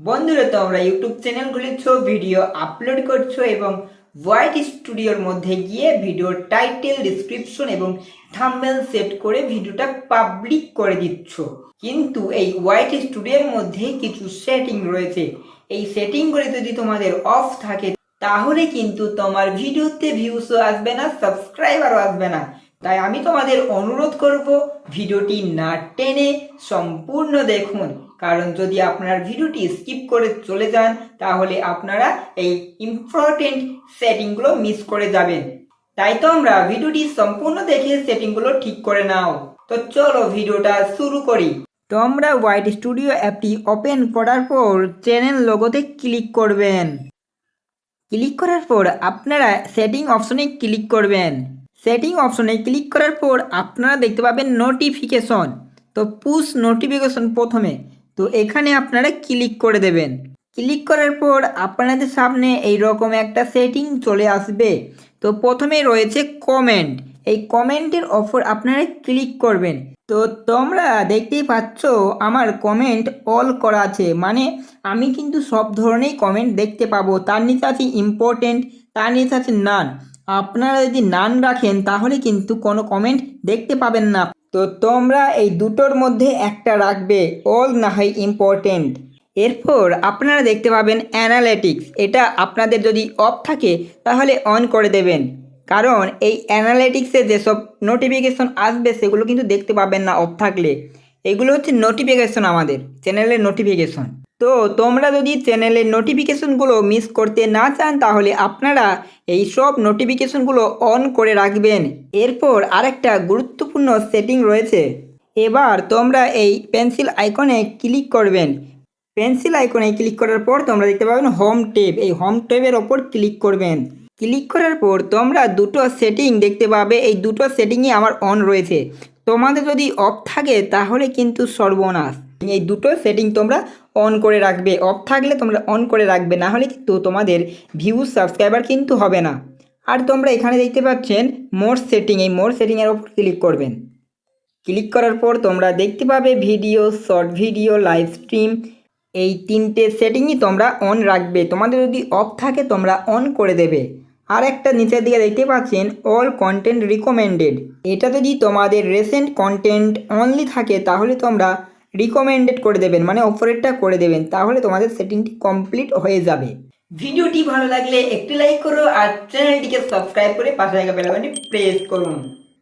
বন্ধুরা, তোমরা YouTube channel খুলেছো, video upload করছো এবং হোয়াইট স্টুডিওর মধ্যে গিয়ে ভিডিওর টাইটেল, ডিসক্রিপশন এবং থাম্বনেল সেট করে ভিডিওটা পাবলিক করে দিচ্ছ। কিন্তু এই হোয়াইট স্টুডিওর মধ্যে কিছু সেটিং রয়েছে। এই সেটিংগুলি যদি তোমাদের অফ থাকে তাহলে কিন্তু তোমার ভিডিওতে ভিউসও আসবে না, সাবস্ক্রাইবারও আসবে না। তাই আমি তোমাদের অনুরোধ করব ভিডিওটি না টেনে সম্পূর্ণ দেখুন, কারণ যদি আপনার ভিডিওটি স্কিপ করে চলে যান তাহলে আপনারা এই ইম্পর্টেন্ট সেটিংগুলো মিস করে যাবেন। তাই তোমরা ভিডিওটি সম্পূর্ণ দেখে সেটিংগুলো ঠিক করে নাও। তো চলো ভিডিওটা শুরু করি। তোমরা হোয়াইট স্টুডিও অ্যাপটি ওপেন করার পর চ্যানেল লোগোতে ক্লিক করবেন। ক্লিক করার পর আপনারা সেটিং অপশনে ক্লিক করবেন। সেটিং অপশনে ক্লিক করার পর আপনারা দেখতে পাবেন নোটিফিকেশন। তো পুশ নোটিফিকেশন প্রথমে, তো এখানে আপনারা ক্লিক করে দেবেন। ক্লিক করার পর আপনাদের সামনে এই রকম একটা সেটিং চলে আসবে। তো প্রথমে রয়েছে কমেন্ট। এই কমেন্টের ওপর আপনারা ক্লিক করবেন। তো তোমরা দেখতেই পাচ্ছ আমার কমেন্ট অল করা আছে, মানে আমি কিন্তু সব ধরনের কমেন্ট দেখতে পাবো। তার নিচে আছে ইম্পর্টেন্ট, তার নিচে আছে নান। আপনারা যদি নান রাখেন তাহলে কিন্তু কোনো কমেন্ট দেখতে পাবেন না। তো তোমরা এই দুটোর মধ্যে একটা রাখবে, অল না হয় ইম্পর্টেন্ট। এরপর আপনারা দেখতে পাবেন অ্যানালিটিক্স। এটা আপনাদের যদি অফ থাকে তাহলে অন করে দেবেন, কারণ এই অ্যানালিটিক্সে যেসব নোটিফিকেশন আসবে সেগুলো কিন্তু দেখতে পাবেন না অফ থাকলে। এগুলো হচ্ছে নোটিফিকেশন, আমাদের চ্যানেলের নোটিফিকেশন। তো তোমরা যদি চ্যানেলের নোটিফিকেশনগুলো মিস করতে না চান তাহলে আপনারা এই সব নোটিফিকেশনগুলো অন করে রাখবেন। এরপর আরেকটা গুরুত্বপূর্ণ সেটিং রয়েছে। এবার তোমরা এই পেন্সিল আইকনে ক্লিক করবেন। পেন্সিল আইকনে ক্লিক করার পর তোমরা দেখতে পাবেন হোম ট্যাব। এই হোম ট্যাবের ওপর ক্লিক করবেন। ক্লিক করার পর তোমরা দুটো সেটিং দেখতে পাবে। এই দুটো সেটিংই আমার অন রয়েছে। তোমাদের যদি অফ থাকে তাহলে কিন্তু সর্বনাশ। এই দুটো সেটিং তোমরা অন করে রাখবে। অফ থাকলে তোমরা অন করে রাখবে, না হলে কিন্তু তোমাদের ভিউজ, সাবস্ক্রাইবার কিন্তু হবে না। আর তোমরা এখানে দেখতে পাচ্ছেন মোর সেটিং। এই মোর সেটিংয়ের ওপর ক্লিক করবেন। ক্লিক করার পর তোমরা দেখতে পাবে video, short video, live stream. এই তিনটে সেটিংই তোমরা অন রাখবে। তোমাদের যদি অফ থাকে তোমরা অন করে দেবে। আর একটা নিচের দিকে দেখতে পাচ্ছেন অল কন্টেন্ট রিকমেন্ডেড। এটা যদি তোমাদের রিসেন্ট কন্টেন্ট অনলি থাকে তাহলে তোমরা রিকমেন্ডেড করে দেবেন, মানে অফারেরটা করে দেবেন, তাহলে তোমাদের সেটিংটি কমপ্লিট হয়ে যাবে। ভিডিওটি ভালো লাগলে একটি লাইক করো আর চ্যানেলটিকে সাবস্ক্রাইব করে পাশে থাকা বেল আইকনটি প্রেস করুন।